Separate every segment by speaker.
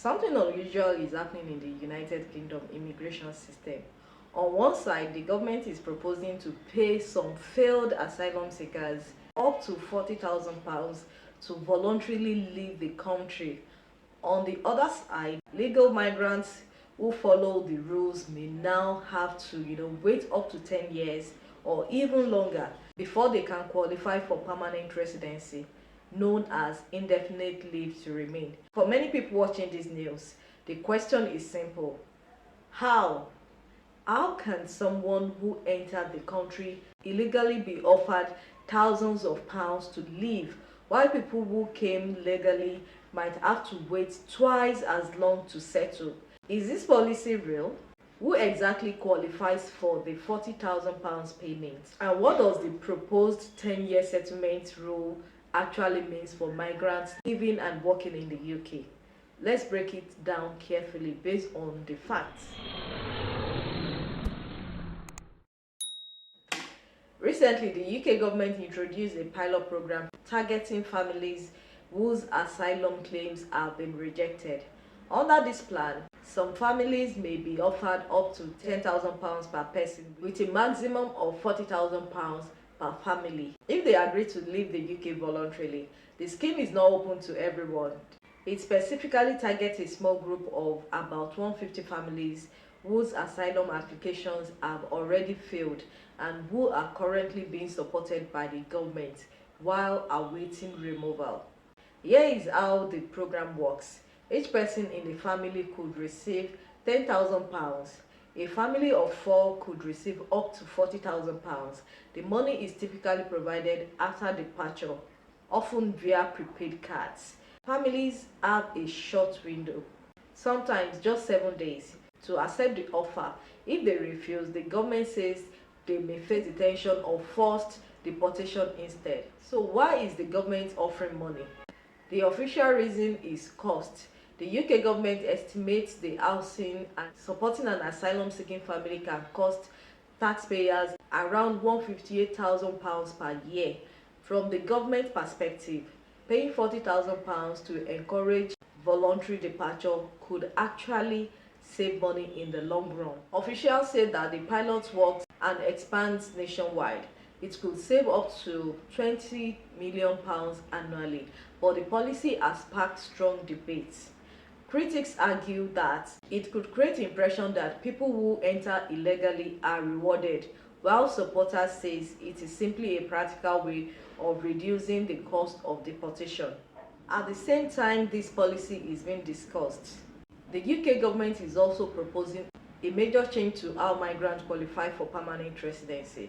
Speaker 1: Something unusual is happening in the United Kingdom immigration system. On one side, the government is proposing to pay some failed asylum seekers up to £40,000 to voluntarily leave the country. On the other side, legal migrants who follow the rules may now have to, wait up to 10 years or even longer before they can qualify for permanent residency, known as indefinite leave to remain. For many people watching this news, the question is simple. How? How can someone who entered the country illegally be offered thousands of pounds to leave, while people who came legally might have to wait twice as long to settle? Is this policy real? Who exactly qualifies for the £40,000 payment? And what does the proposed 10-year settlement rule actually means for migrants living and working in the UK? Let's break it down carefully based on the facts. Recently, the UK government introduced a pilot program targeting families whose asylum claims have been rejected. Under this plan, some families may be offered up to £10,000 per person with a maximum of £40,000 per family if they agree to leave the UK voluntarily. The scheme is not open to everyone. It specifically targets a small group of about 150 families whose asylum applications have already failed and who are currently being supported by the government while awaiting removal. Here is how the program works. Each person in the family could receive £10,000. A family of 4 could receive up to £40,000. The money is typically provided after departure, often via prepaid cards. Families have a short window, sometimes just 7 days, to accept the offer. If they refuse, the government says they may face detention or forced deportation instead. So why is the government offering money? The official reason is cost. The UK government estimates the housing and supporting an asylum-seeking family can cost taxpayers around £158,000 per year. From the government perspective, paying £40,000 to encourage voluntary departure could actually save money in the long run. Officials say that the pilot works and expands nationwide. It could save up to £20 million annually, but the policy has sparked strong debates. Critics argue that it could create the impression that people who enter illegally are rewarded, while supporters say it is simply a practical way of reducing the cost of deportation. At the same time this policy is being discussed, the UK government is also proposing a major change to how migrants qualify for permanent residency.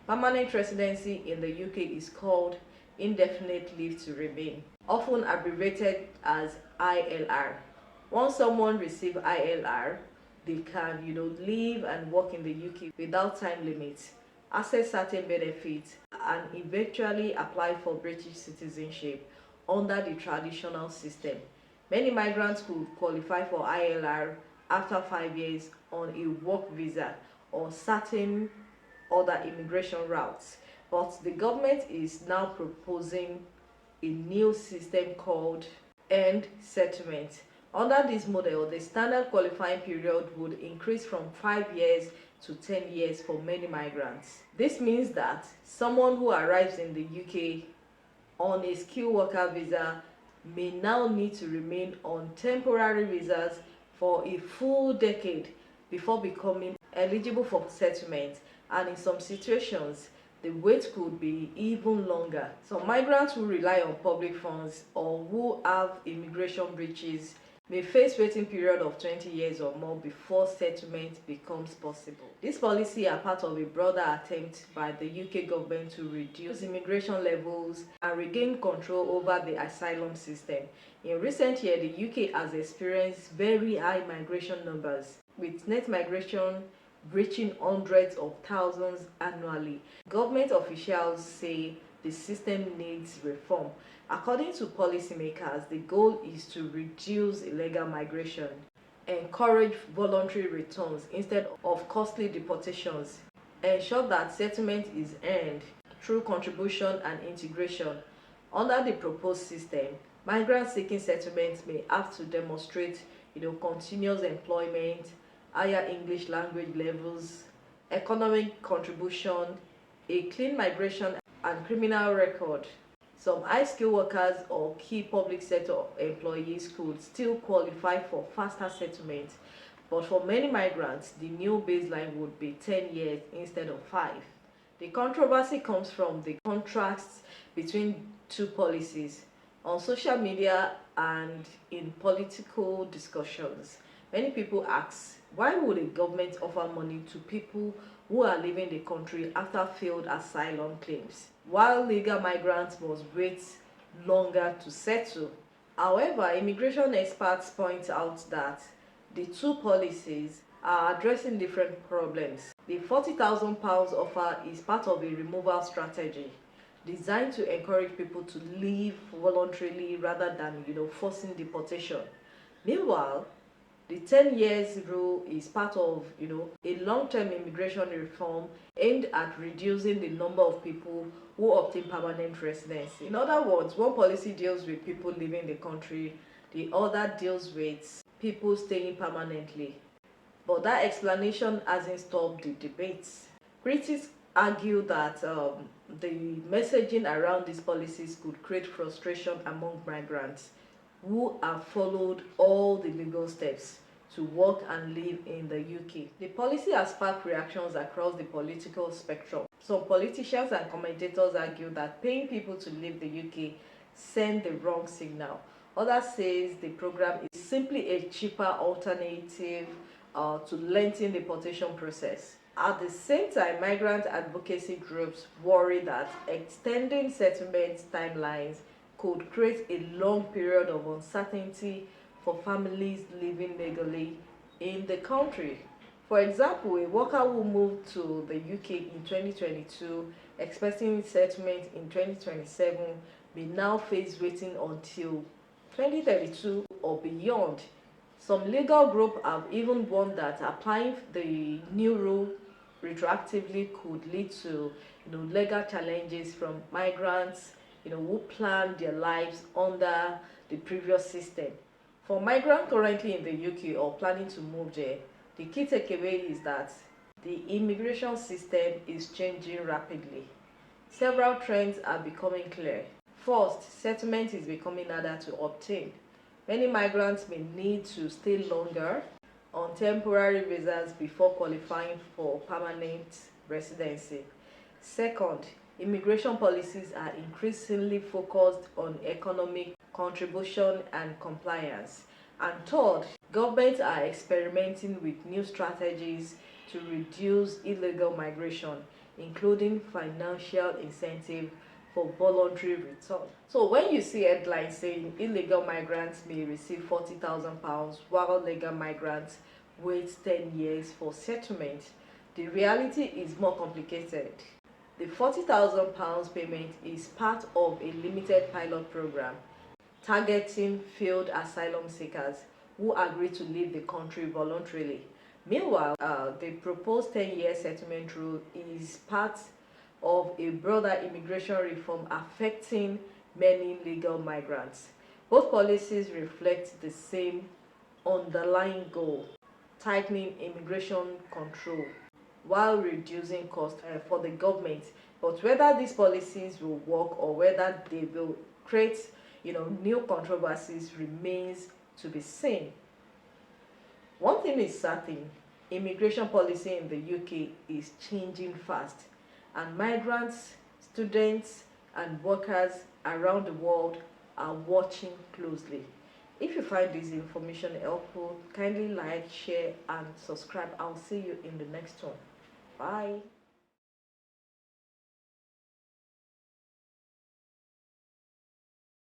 Speaker 1: Permanent residency in the UK is called Indefinite Leave to Remain, often abbreviated as ILR. Once someone receives ILR, they can, live and work in the UK without time limits, access certain benefits, and eventually apply for British citizenship under the traditional system. Many migrants could qualify for ILR after 5 years on a work visa or certain other immigration routes. But the government is now proposing a new system called end settlement. Under this model, the standard qualifying period would increase from 5 years to 10 years for many migrants. This means that someone who arrives in the UK on a skilled worker visa may now need to remain on temporary visas for a full decade before becoming eligible for settlement, and in some situations the wait could be even longer. Some migrants who rely on public funds or who have immigration breaches may face waiting period of 20 years or more before settlement becomes possible. This policy are part of a broader attempt by the UK government to reduce immigration levels and regain control over the asylum system. In recent years, the UK has experienced very high migration numbers, with net migration reaching hundreds of thousands annually. Government officials say the system needs reform. According to policymakers, the goal is to reduce illegal migration, encourage voluntary returns instead of costly deportations, ensure that settlement is earned through contribution and integration. Under the proposed system, Migrants seeking settlement may have to demonstrate, continuous employment, higher English language levels, economic contribution, a clean migration and criminal record. Some high-skilled workers or key public sector employees could still qualify for faster settlement, but for many migrants, the new baseline would be 10 years instead of 5. The controversy comes from the contrast between two policies. On social media and in political discussions, many people ask, why would a government offer money to people who are leaving the country after failed asylum claims, while legal migrants must wait longer to settle? However, immigration experts point out that the two policies are addressing different problems. The £40,000 offer is part of a removal strategy designed to encourage people to leave voluntarily rather than forcing deportation. Meanwhile, the 10 years rule is part of a long-term immigration reform aimed at reducing the number of people who obtain permanent residency. In other words, one policy deals with people leaving the country, the other deals with people staying permanently. But that explanation hasn't stopped the debates. Critics argue that the messaging around these policies could create frustration among migrants who have followed all the legal steps to work and live in the UK. The policy has sparked reactions across the political spectrum. Some politicians and commentators argue that paying people to leave the UK send the wrong signal. Others say the program is simply a cheaper alternative to lengthen the deportation process. At the same time, migrant advocacy groups worry that extending settlement timelines could create a long period of uncertainty for families living legally in the country. For example, a worker who moved to the UK in 2022 expecting settlement in 2027 may now face waiting until 2032 or beyond. Some legal groups have even warned that applying the new rule retroactively could lead to legal challenges from migrants who planned their lives under the previous system. For migrants currently in the UK or planning to move there, the key takeaway is that the immigration system is changing rapidly. Several trends are becoming clear. First, settlement is becoming harder to obtain. Many migrants may need to stay longer on temporary visas before qualifying for permanent residency. Second, immigration policies are increasingly focused on economic contribution and compliance. And third, governments are experimenting with new strategies to reduce illegal migration, including financial incentive for voluntary return. So when you see headlines saying illegal migrants may receive £40,000 while legal migrants wait 10 years for settlement, the reality is more complicated. The £40,000 payment is part of a limited pilot program targeting failed asylum seekers who agree to leave the country voluntarily. Meanwhile, the proposed 10-year settlement rule is part of a broader immigration reform affecting many legal migrants. Both policies reflect the same underlying goal: tightening immigration control while reducing costs for the government. But whether these policies will work or whether they will create new controversies remains to be seen. One thing is certain: immigration policy in the UK is changing fast, and migrants, students, and workers around the world are watching closely. If you find this information helpful, kindly like, share, and subscribe. I'll see you in the next one. Bye.